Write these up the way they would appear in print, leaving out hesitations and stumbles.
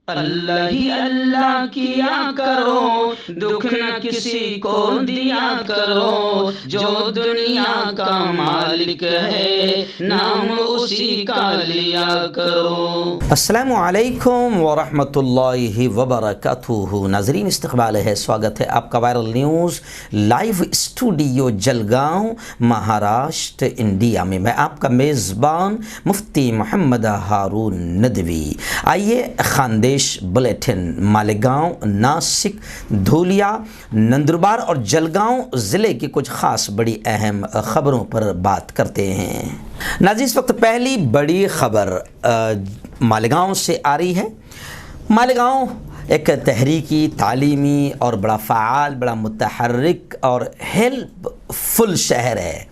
अल्लाह ही अल्लाह किया करो, दुख न किसी को दिया करो, जो दुनिया का मालिक है नाम उसी का लिया करो। अस्सलामु अलैकुम वरहमतुल्लाहि वबरकातुहू। नाज़रीन, इस्तक़बाल है, स्वागत है आपका viral news live studio Jalgaon, Maharashtra, India में। मैं आपका मेज़बान मुफ्ती मोहम्मद हारून नदवी। आइए खानदेश बुलेटिन मालेगांव, नासिक, धूलिया, नंदुरबार और जलगांव ज़िले की कुछ ख़ास बड़ी अहम ख़बरों पर बात करते हैं। नाज़रीन, इस वक्त पहली बड़ी ख़बर मालेगांव से आ रही है। मालेगांव एक तहरीकी, तालीमी और बड़ा फ़ाल, बड़ा मुतहर्रिक और हेल्पफुल शहर है।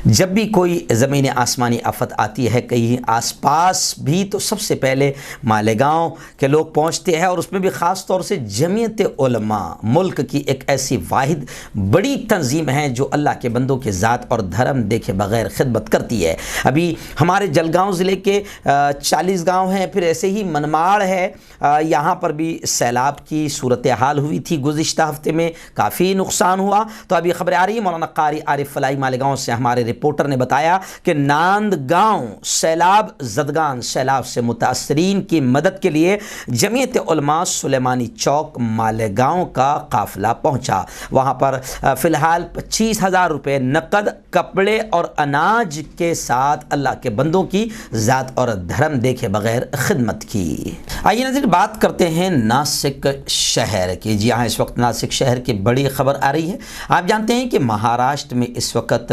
जब भी कोई ज़मीन आसमानी आफत आती है कहीं आसपास भी, तो सबसे पहले मालेगांव के लोग पहुंचते हैं, और उसमें भी ख़ास तौर से जमीयत उलमा, मुल्क की एक ऐसी वाहिद बड़ी तंजीम है जो अल्लाह के बंदों के ज़ात और धर्म देखे बग़ैर खिदमत करती है। अभी हमारे जलगांव ज़िले के 40 गाँव हैं, फिर ऐसे ही मनमाड़ है, यहाँ पर भी सैलाब की सूरत हाल हुई थी। गुज़िश्ता हफ्ते में काफ़ी नुकसान हुआ। तो अभी खबर आ रही है मौलाना कारी आरिफ फलाई मालेगांव से, हमारे रिपोर्टर ने बताया कि नांदगांव सैलाब जदगान सैलाब से मुतासरीन की मदद के लिए जमीयत उलमा सुलेमानी चौक मालेगांव का काफिला पहुंचा। वहां पर फ़िलहाल 25,000 रुपये नकद, कपड़े और अनाज के साथ अल्लाह के बंदों की ज़ात और धर्म देखे बगैर खिदमत की। आइए नज़र बात करते हैं नासिक शहर की। जी हाँ, इस वक्त नासिक शहर की बड़ी खबर आ रही है। आप जानते हैं कि महाराष्ट्र में इस वक्त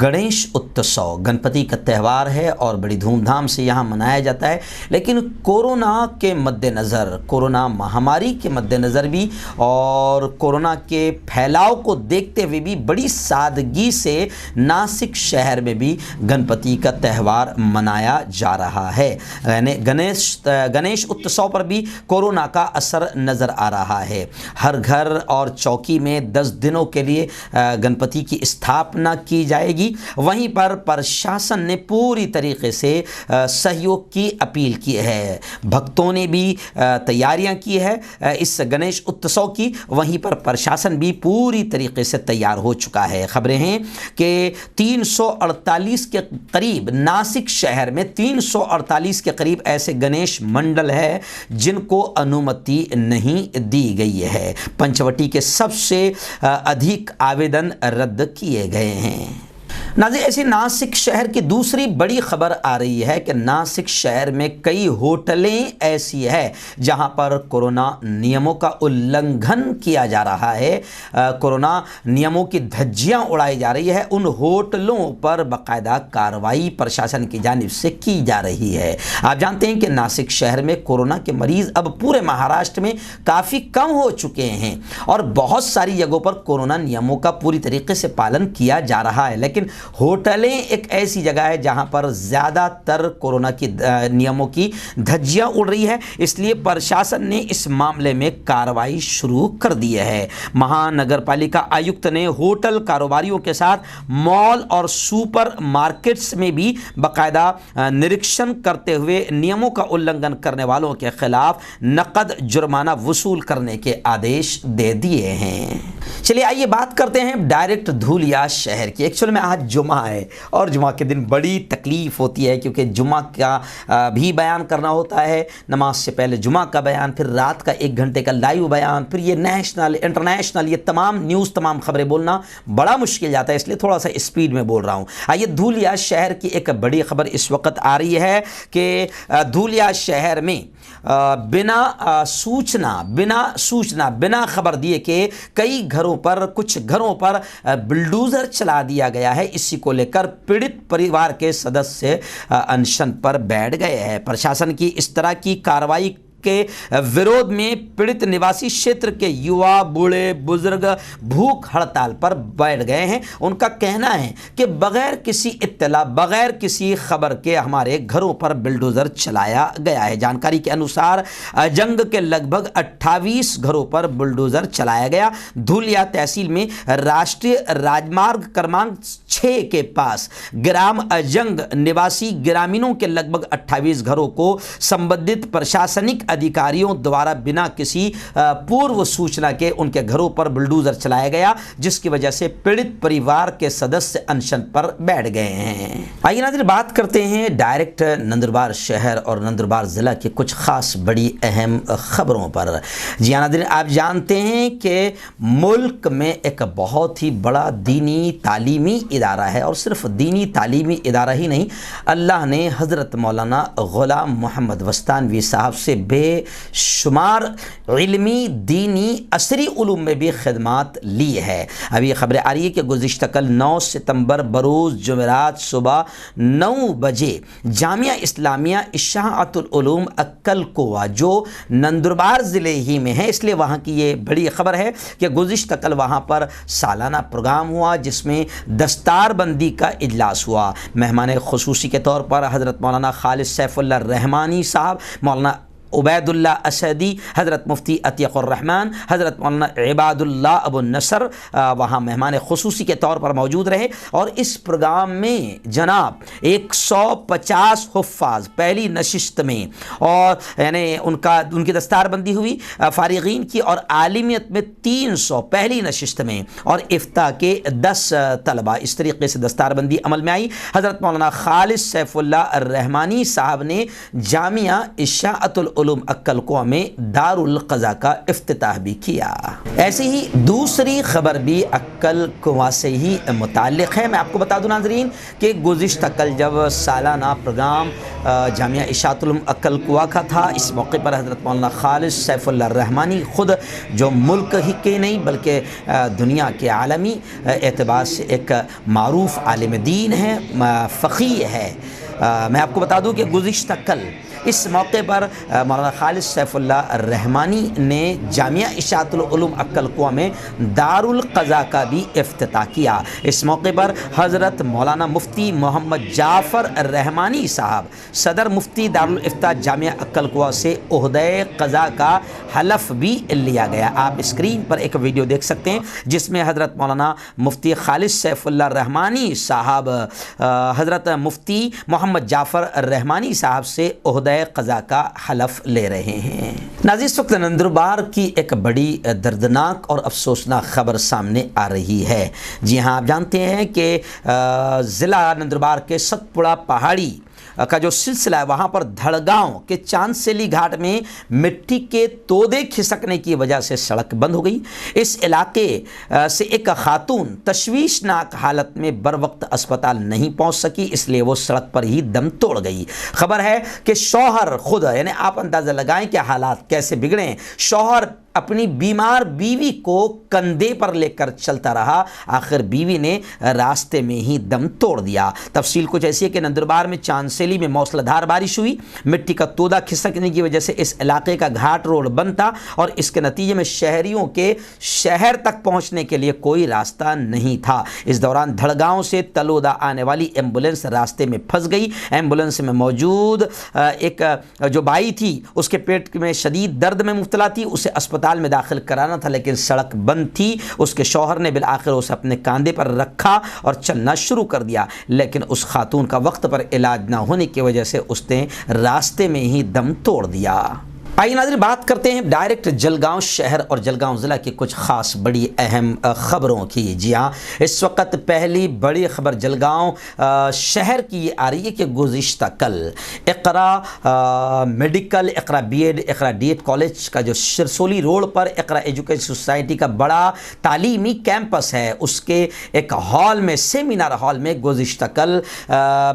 गणेश उत्सव, गणपति का त्यौहार है और बड़ी धूमधाम से यहाँ मनाया जाता है। लेकिन कोरोना के मद्देनज़र, कोरोना महामारी के मद्देनज़र भी और कोरोना के फैलाव को देखते हुए भी बड़ी सादगी से नासिक शहर में भी गणपति का त्यौहार मनाया जा रहा है। गणेश उत्सव पर भी कोरोना का असर नज़र आ रहा है। हर घर और चौकी में 10 दिनों के लिए गणपति की स्थापना की जाएगी। वहीं पर प्रशासन ने पूरी तरीके से सहयोग की अपील की है। भक्तों ने भी तैयारियां की है इस गणेश उत्सव की। वहीं पर प्रशासन भी पूरी तरीके से तैयार हो चुका है। खबरें हैं कि 348 के करीब नासिक शहर में 348 के करीब ऐसे गणेश मंडल है जिनको अनुमति नहीं दी गई है। पंचवटी के सबसे अधिक आवेदन रद्द किए गए हैं। नाज़रीन, ऐसी नासिक शहर की दूसरी बड़ी खबर आ रही है कि नासिक शहर में कई होटलें ऐसी है जहां पर कोरोना नियमों का उल्लंघन किया जा रहा है। कोरोना नियमों की धज्जियां उड़ाई जा रही है। उन होटलों पर बाकायदा कार्रवाई प्रशासन की जानिब से की जा रही है। आप जानते हैं कि नासिक शहर में कोरोना के मरीज़ अब पूरे महाराष्ट्र में काफ़ी कम हो चुके हैं और बहुत सारी जगहों पर कोरोना नियमों का पूरी तरीके से पालन किया जा रहा है। लेकिन होटलें एक ऐसी जगह है जहां पर ज़्यादातर कोरोना की नियमों की धज्जियां उड़ रही है। इसलिए प्रशासन ने इस मामले में कार्रवाई शुरू कर दी है। महानगर पालिका आयुक्त ने होटल कारोबारियों के साथ मॉल और सुपर मार्केट्स में भी बाकायदा निरीक्षण करते हुए नियमों का उल्लंघन करने वालों के खिलाफ नकद जुर्माना वसूल करने के आदेश दे दिए हैं। चलिए आइए बात करते हैं डायरेक्ट धूलिया शहर की। एक्चुअल में आज जुमा है और जुमा के दिन बड़ी तकलीफ़ होती है, क्योंकि जुमा का भी बयान करना होता है, नमाज से पहले जुमा का बयान, फिर रात का 1 घंटे का लाइव बयान, फिर ये नेशनल इंटरनेशनल ये तमाम न्यूज़, तमाम खबरें बोलना बड़ा मुश्किल जाता है। इसलिए थोड़ा सा स्पीड में बोल रहा हूँ। आइए, धूलिया शहर की एक बड़ी खबर इस वक्त आ रही है कि धूलिया शहर में बिना सूचना बिना खबर दिए कि कई घरों पर, कुछ घरों पर बुलडोज़र चला दिया गया है। इसी को लेकर पीड़ित परिवार के सदस्य अनशन पर बैठ गए हैं। प्रशासन की इस तरह की कार्रवाई के विरोध में पीड़ित निवासी क्षेत्र के युवा, बूढ़े, बुजुर्ग भूख हड़ताल पर बैठ गए हैं। उनका कहना है कि बगैर किसी इत्तला, बगैर किसी खबर के हमारे घरों पर बुलडोज़र चलाया गया है। जानकारी के अनुसार अजंग के लगभग 28 घरों पर बुलडोज़र चलाया गया। धूलिया तहसील में राष्ट्रीय राजमार्ग क्रमांक 6 के पास ग्राम अजंग निवासी ग्रामीणों के लगभग 28 घरों को संबंधित प्रशासनिक अधिकारियों द्वारा बिना किसी पूर्व सूचना के उनके घरों पर बुलडोजर चलाया गया, जिसकी वजह से पीड़ित परिवार के सदस्य अनशन पर बैठ गए हैं। आइए नाज़रीन, बात करते हैं डायरेक्ट नंदुरबार शहर और नंदुरबार ज़िला की कुछ ख़ास बड़ी अहम ख़बरों पर। जी हाँ नाज़रीन, आप जानते हैं कि मुल्क में एक बहुत ही बड़ा दीनी तालीमी इदारा है, और सिर्फ दीनी तालीमी इदारा ही नहीं, अल्लाह ने हज़रत मौलाना ग़ुलाम मोहम्मद वस्तानवी साहब से बेशुमार इल्मी दीनी असरी उलूम में भी खिदमात ली है। अभी खबर आ रही है कि गुज़िश्ता कल 9 सितंबर बरोज़ जुमेरात सुबह 9 बजे जामिया इस्लामिया इशाअतुल उलूम अक्कल कोवा, जो नंदुरबार ज़िले ही में है, इसलिए वहाँ की ये बड़ी ख़बर है कि गुज़िश्ता कल वहाँ पर सालाना प्रोग्राम हुआ, जिसमें दस्तारबंदी का इजलास हुआ। मेहमान ख़ुसूसी के तौर पर हज़रत मौलाना खालिद सैफुल्लाह रहमानी साहब, मौलाना उबैदुल्लाह असदी, हज़रत मुफ्ती अतीक़ुर्रहमान, हज़रत मौलाना इबादुल्लाह अबू नसर वहाँ मेहमान ख़ुसूसी के तौर पर मौजूद रहे। और इस प्रोग्राम में जनाब 150 हुफ़्फ़ाज़ पहली नशिस्त में, और यानी उनकी दस्तारबंदी हुई फ़ारिग़ीन की, और आलिमियत में 300 पहली नशिस्त में, और इफ्ता के 10 तलबा। इस तरीके से दस्तारबंदी अमल में आई। हज़रत मौलाना खालिद सैफुल्लाह रहमानी साहब ने जामिया इशाअतुल उलूम अक्कल कोवा में दारुल क़ज़ा का इफ्तिताह भी किया। ऐसे ही दूसरी खबर भी अक्कल कोवा से ही मुताल्लिक़ है। मैं आपको बता दूं नाज़रीन कि गुज़िश्ता कल जब सालाना प्रोग्राम जामिया इशाअतुल उलूम अक्कल कोवा का था, इस मौके पर हज़रत मौलाना खालिद सैफुल्लाह रहमानी ख़ुद जो मुल्क ही के नहीं बल्कि दुनिया के आलमी एतबार से एक मारूफ़ आलिम दीन है, फ़क़ीह है। मैं आपको बता दूं कि गुज़िश्ता कल इस मौके पर मौलाना खालिद सैफुल्लाह रहमानी ने जामिया इशाअतुल उलूम अक्कल कोवा में दारुल क़ज़ा का भी इफ्तिताह किया। इस मौके पर हज़रत मौलाना मुफ्ती मोहम्मद जाफ़र रहमानी साहब, सदर मुफ्ती दारुल इफ्ता जामिया अक्कल कोवा से ओहदे क़ज़ा का हलफ भी लिया गया। आप स्क्रीन पर एक वीडियो देख सकते हैं जिसमें हज़रत मौलाना मुफ्ती खालिद सैफुल्लाह रहमानी साहब हज़रत मुफ्ती मोहम्मद जाफ़र रहमानी साहब से ओहदे क़ज़ा का हलफ ले रहे हैं। नाज़रीन, इस वक्त नंदुरबार की एक बड़ी दर्दनाक और अफसोसनाक ख़बर सामने आ रही है। जी हाँ, आप जानते हैं कि ज़िला नंदुरबार के सतपुड़ा पहाड़ी का जो सिलसिला है, वहाँ पर धड़गांव के चांदसेली घाट में मिट्टी के तोदे खिसकने की वजह से सड़क बंद हो गई। इस इलाके से एक खातून तशवीशनाक हालत में बर वक्त अस्पताल नहीं पहुँच सकी, इसलिए वो सड़क पर ही दम तोड़ गई। खबर है कि शौहर खुद, यानी आप अंदाज़ा लगाएं कि हालात कैसे बिगड़े। शौहर अपनी बीमार बीवी को कंधे पर लेकर चलता रहा, आखिर बीवी ने रास्ते में ही दम तोड़ दिया। तफसील कुछ ऐसी है कि नंदुरबार में चांदसेली में मौसलाधार बारिश हुई, मिट्टी का तोदा खिसकने की वजह से इस इलाके का घाट रोड बंद था, और इसके नतीजे में शहरियों के शहर तक पहुंचने के लिए कोई रास्ता नहीं था। इस दौरान धड़गांव से तलोदा आने वाली एम्बुलेंस रास्ते में फंस गई। एम्बुलेंस में मौजूद एक जो बाई थी, उसके पेट में शदीद दर्द में मुब्तला थी, उसे अस्पताल में दाखिल कराना था, लेकिन सड़क बंद थी। उसके शौहर ने बिल आखिर उसे अपने कंधे पर रखा और चलना शुरू कर दिया, लेकिन उस खातून का वक्त पर इलाज ना होने की वजह से उसने रास्ते में ही दम तोड़ दिया। आइए नाज़रीन, बात करते हैं डायरेक्ट जलगांव शहर और जलगांव ज़िला की कुछ ख़ास बड़ी अहम ख़बरों की। जी हाँ, इस वक्त पहली बड़ी ख़बर जलगांव शहर की ये आ रही है कि गुज़िश्ता कल Iqra medical, Iqra BEd, Iqra DEd college का जो सिरसोली रोड पर इक़रा एजुकेशन सोसाइटी का बड़ा तालीमी कैंपस है, उसके एक हॉल में, सेमिनार हॉल में गुज़िश्ता कल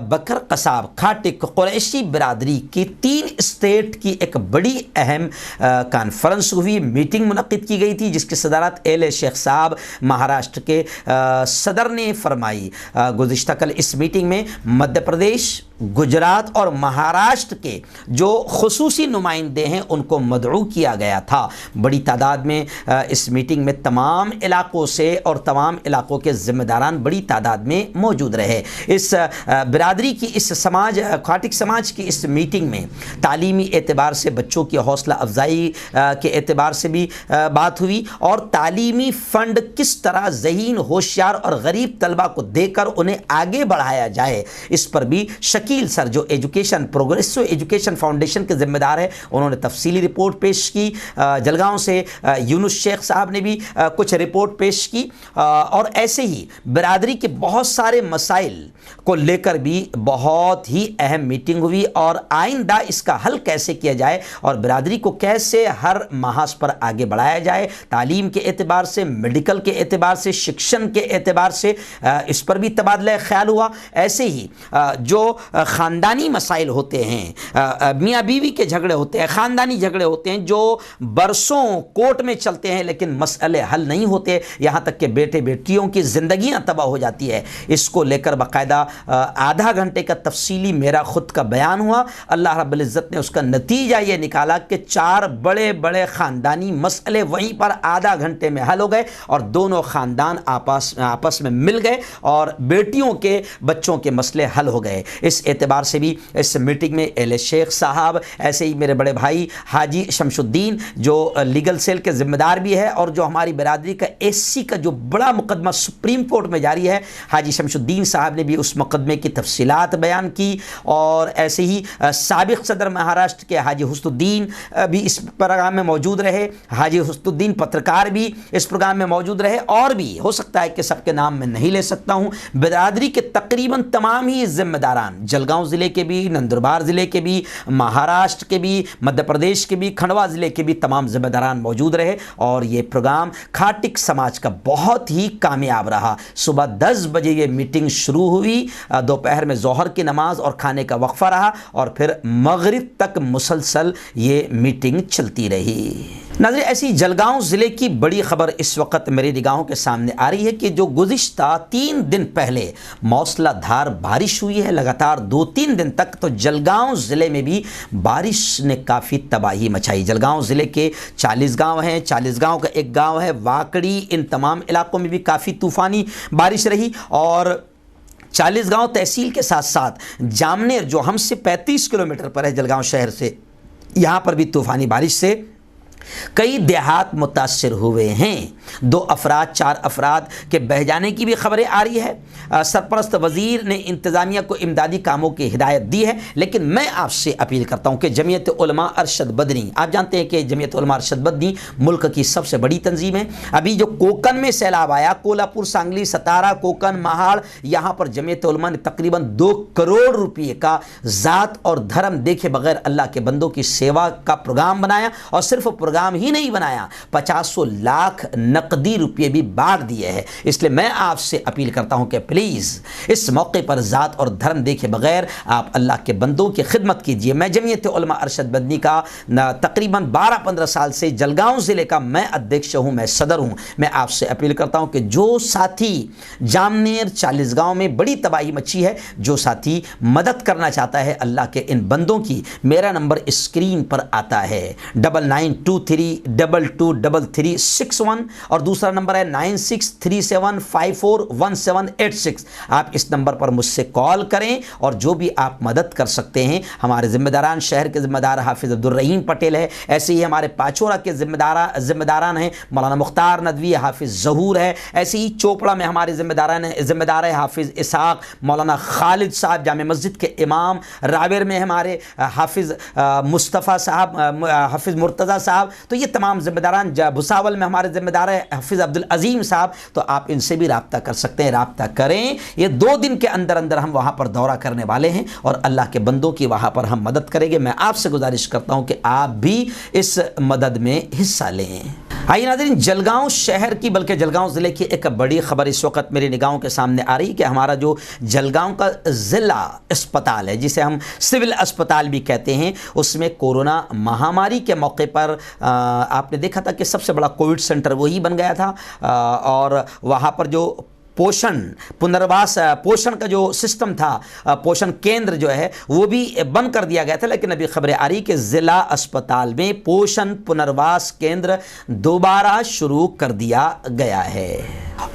बकर कसाब खाटिक कुरैशी बिरादरी की 3 स्टेट की एक बड़ी अहम कॉन्फ्रेंस हुई, मीटिंग मुनक़िद की गई थी, जिसकी सदारत एल शेख साहब महाराष्ट्र के सदर ने फरमाई। गुज़िश्ता कल इस मीटिंग में मध्य प्रदेश, गुजरात और महाराष्ट्र के जो खुसूसी नुमाइंदे हैं उनको मदऊ किया गया था। बड़ी तादाद में इस मीटिंग में तमाम इलाक़ों से और तमाम इलाक़ों के ज़िम्मेदारान बड़ी तादाद में मौजूद रहे। इस बिरादरी की, इस समाज, खाटिक समाज की इस मीटिंग में तालीमी एतबार से बच्चों की हौसला अफजाई के एतबार से भी बात हुई, और तालीमी फ़ंड किस तरह ज़हीन, होशियार और गरीब तलबा को देकर उन्हें आगे बढ़ाया जाए, इस पर भी शकील शकील सर जो एजुकेशन प्रोग्रेसिव एजुकेशन फाउंडेशन के ज़िम्मेदार है, उन्होंने तफसीली रिपोर्ट पेश की। जलगांव से यूनुस शेख साहब ने भी कुछ रिपोर्ट पेश की और ऐसे ही बिरादरी के बहुत सारे मसाइल को लेकर भी बहुत ही अहम मीटिंग हुई और आइंदा इसका हल कैसे किया जाए और बिरादरी को कैसे हर महाज पर आगे बढ़ाया जाए, तालीम के एतबार से, मेडिकल के एतबार से, शिक्षण के एतबार से, इस पर भी तबादला ख्याल हुआ। ऐसे ही जो ख़ानदानी मसाइल होते हैं, मियाँ बीवी के झगड़े होते हैं, ख़ानदानी झगड़े होते हैं जो बरसों कोर्ट में चलते हैं लेकिन मसले हल नहीं होते, यहाँ तक कि बेटे बेटियों की ज़िंदगियाँ तबाह हो जाती है, इसको लेकर बाकायदा आधा घंटे का तफसीली मेरा ख़ुद का बयान हुआ। अल्लाह रब्बुल इज़्ज़त ने उसका नतीजा ये निकाला कि 4 बड़े बड़े ख़ानदानी मसले वहीं पर आधा घंटे में हल हो गए और दोनों ख़ानदान आपस में मिल गए और बेटियों के बच्चों के मसले हल हो गए। इस एतबार से भी इस मीटिंग में एले शेख साहब, ऐसे ही मेरे बड़े भाई हाजी शमशुद्दीन जो लीगल सेल के ज़िम्मेदार भी है और जो हमारी बिरादरी का SC का जो बड़ा मुकदमा सुप्रीम कोर्ट में जारी है, हाजी शमशुद्दीन साहब ने भी उस मुकदमे की तफसीलात बयान की और ऐसे ही साबिक़ सदर महाराष्ट्र के हाजी हुस्नुद्दीन भी इस प्रोग्राम में मौजूद रहे, हाजी हुस्नुद्दीन पत्रकार भी इस प्रोग्राम में मौजूद रहे और भी हो सकता है कि सबके नाम मैं नहीं ले सकता हूँ। बिरादरी के तकरीबन तमाम ही ज़िम्मेदारान, जलगांव ज़िले के भी, नंदुरबार ज़िले के भी, महाराष्ट्र के भी, मध्य प्रदेश के भी, खंडवा ज़िले के भी तमाम ज़िम्मेदारान मौजूद रहे और ये प्रोग्राम खाटिक समाज का बहुत ही कामयाब रहा। सुबह 10 बजे ये मीटिंग शुरू हुई, दोपहर में ज़ोहर की नमाज और खाने का वक्फ़ा रहा और फिर मगरिब तक मुसलसल ये मीटिंग चलती रही। नाज़रीन, ऐसी जलगांव ज़िले की बड़ी ख़बर इस वक्त मेरी निगाहों के सामने आ रही है कि जो गुज़िश्ता 3 दिन पहले मौसलाधार बारिश हुई है लगातार 2-3 दिन तक, तो जलगांव ज़िले में भी बारिश ने काफ़ी तबाही मचाई। जलगांव ज़िले के 40 गांव हैं, 40 गांव का एक गांव है वाकड़ी, इन तमाम इलाकों में भी काफ़ी तूफ़ानी बारिश रही और 40 गांव तहसील के साथ साथ जामनेर जो हमसे 35 किलोमीटर पर है जलगांव शहर से, यहाँ पर भी तूफ़ानी बारिश से कई देहात मुतासर हुए हैं। 2 अफराद 4 अफराद के बह जाने की भी खबरें आ रही है। सरपरस्त वज़ीर ने इंतज़ामिया को इमदादी कामों की हिदायत दी है, लेकिन मैं आपसे अपील करता हूँ कि जमीयत उलमा अरशद बदनी, आप जानते हैं कि जमीयत उलमा अरशद बदनी मुल्क की सबसे बड़ी तंजीम है। अभी जो कोकन में सैलाब आया, कोल्हापुर, सांगली, सतारा, कोकन, महाड़, यहाँ पर जमीयत उलमा ने तकरीबन 2 करोड़ रुपये का ज़ात और धर्म देखे बगैर अल्लाह के बंदों की सेवा का प्रोग्राम बनाया और सिर्फ प्रोग्राम ही नहीं बनाया, 50 लाख नकदी रुपये भी बांट दिए हैं। इसलिए मैं आपसे अपील करता हूं कि प्लीज़ इस मौके पर ज़ात और धर्म देखे बगैर आप अल्लाह के बंदों की खिदमत कीजिए। मैं जमीयत उलमा अरशद बदनी का तकरीबन 12-15 साल से जलगांव ज़िले का मैं अध्यक्ष हूं, मैं सदर हूं। मैं आपसे अपील करता हूं कि जो साथी जामनेर 40 गाँव में बड़ी तबाही मची है, जो साथी मदद करना चाहता है अल्लाह के इन बंदों की, मेरा नंबर स्क्रीन पर आता है 9923223361 और दूसरा नंबर है 9637541786। आप इस नंबर पर मुझसे कॉल करें और जो भी आप मदद कर सकते हैं, हमारे ज़िम्मेदारान शहर के ज़िम्मेदार हाफिज़ अब्दुल रहीम पटेल है, ऐसे ही हमारे पाचोरा के ज़िम्मेदारान हैं मौलाना मुख्तार नदवी, हाफिज़ ज़हूर है, ऐसे ही चोपड़ा में हमारे ज़िम्मेदार है हाफिज़ इसाक, मौलाना खालिद साहब जामे मस्जिद के इमाम, रावेर में हमारे हाफिज़ मुस्तफ़ा साहब, हाफिज़ मुर्तज़ा साहब, तो ये तमाम ज़िम्मेदारान, भुसावल में हमारे ज़िम्मेदार है हाफिज़ अब्दुल अज़ीम साहब, तो आप इनसे भी रब्ता कर सकते हैं, रब्ता करें। ये 2 दिन के अंदर अंदर हम वहाँ पर दौरा करने वाले हैं और अल्लाह के बंदों की वहाँ पर हम मदद करेंगे। मैं आपसे गुजारिश करता हूँ कि आप भी इस मदद में हिस्सा लें। आइए नाज़रीन, जलगांव शहर की बल्कि जलगांव ज़िले की एक बड़ी ख़बर इस वक्त मेरी निगाहों के सामने आ रही है कि हमारा जो जलगांव का ज़िला अस्पताल है, जिसे हम सिविल अस्पताल भी कहते हैं, उसमें कोरोना महामारी के मौके पर आपने देखा था कि सबसे बड़ा कोविड सेंटर वही बन गया था और वहाँ पर जो पोषण पुनर्वास पोषण का जो सिस्टम था, पोषण केंद्र जो है वो भी बंद कर दिया गया था। लेकिन अभी खबरें आ रही कि ज़िला अस्पताल में पोषण पुनर्वास केंद्र दोबारा शुरू कर दिया गया है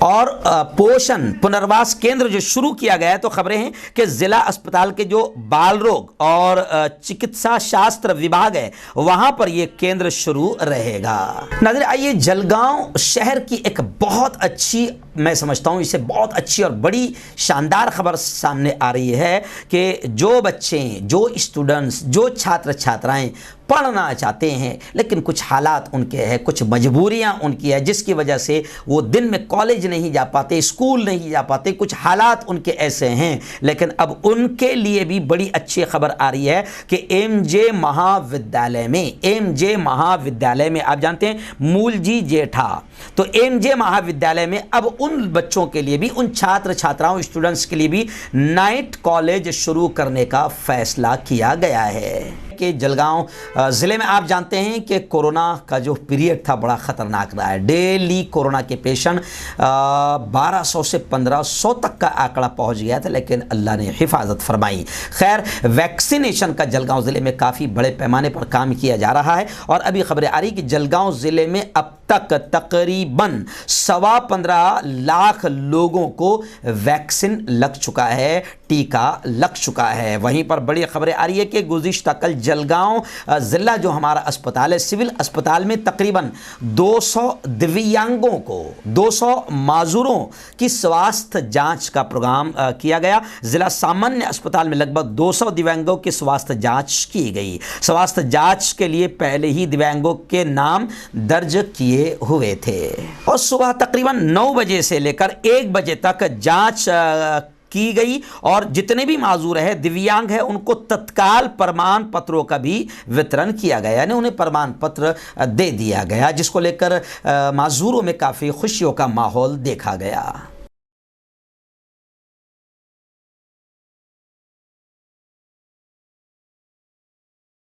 और पोषण पुनर्वास केंद्र जो शुरू किया गया है, तो खबरें हैं कि जिला अस्पताल के जो बाल रोग और चिकित्सा शास्त्र विभाग है वहां पर यह केंद्र शुरू रहेगा। नाज़रीन, आइए जलगांव शहर की एक बहुत अच्छी, मैं समझता हूं इसे बहुत अच्छी और बड़ी शानदार खबर सामने आ रही है कि जो बच्चे, जो स्टूडेंट्स, जो छात्र छात्राएं पढ़ना चाहते हैं लेकिन कुछ हालात उनके हैं, कुछ मजबूरियां उनकी है जिसकी वजह से वो दिन में कॉलेज नहीं जा पाते, स्कूल नहीं जा पाते, कुछ हालात उनके ऐसे हैं, लेकिन अब उनके लिए भी बड़ी अच्छी खबर आ रही है कि एमजे महाविद्यालय में आप जानते हैं मूलजी जेठा, तो एमजे महाविद्यालय में अब उन बच्चों के लिए भी, उन छात्र छात्राओं स्टूडेंट्स के लिए भी नाइट कॉलेज शुरू करने का फैसला किया गया है। कि जलगांव ज़िले में आप जानते हैं कि कोरोना का जो पीरियड था बड़ा ख़तरनाक रहा है। डेली कोरोना के पेशेंट 1200 से 1500 तक का आंकड़ा पहुंच गया था, लेकिन अल्लाह ने हिफाजत फरमाई। खैर, वैक्सीनेशन का जलगांव ज़िले में काफ़ी बड़े पैमाने पर काम किया जा रहा है और अभी खबरें आ रही कि जलगांव ज़िले में अब तक तकरीबन 15.25 लाख लोगों को वैक्सीन लग चुका है, टीका लग चुका है। वहीं पर बड़ी खबरें आ रही है कि गुज़िश्ता कल जलगांव ज़िला जो हमारा अस्पताल है, सिविल अस्पताल में तकरीबन 200 दिव्यांगों को, 200 माजूरों की स्वास्थ्य जांच का प्रोग्राम किया गया। ज़िला सामान्य अस्पताल में लगभग 200 दिव्यांगों की स्वास्थ्य जांच की गई। स्वास्थ्य जांच के लिए पहले ही दिव्यांगों के नाम दर्ज किए हुए थे और सुबह तकरीबन 9 बजे से लेकर 1 बजे तक जांच की गई और जितने भी माजूर है, दिव्यांग है, उनको तत्काल प्रमाण पत्रों का भी वितरण किया गया, यानी उन्हें प्रमाण पत्र दे दिया गया, जिसको लेकर माजूरों में काफ़ी खुशियों का माहौल देखा गया।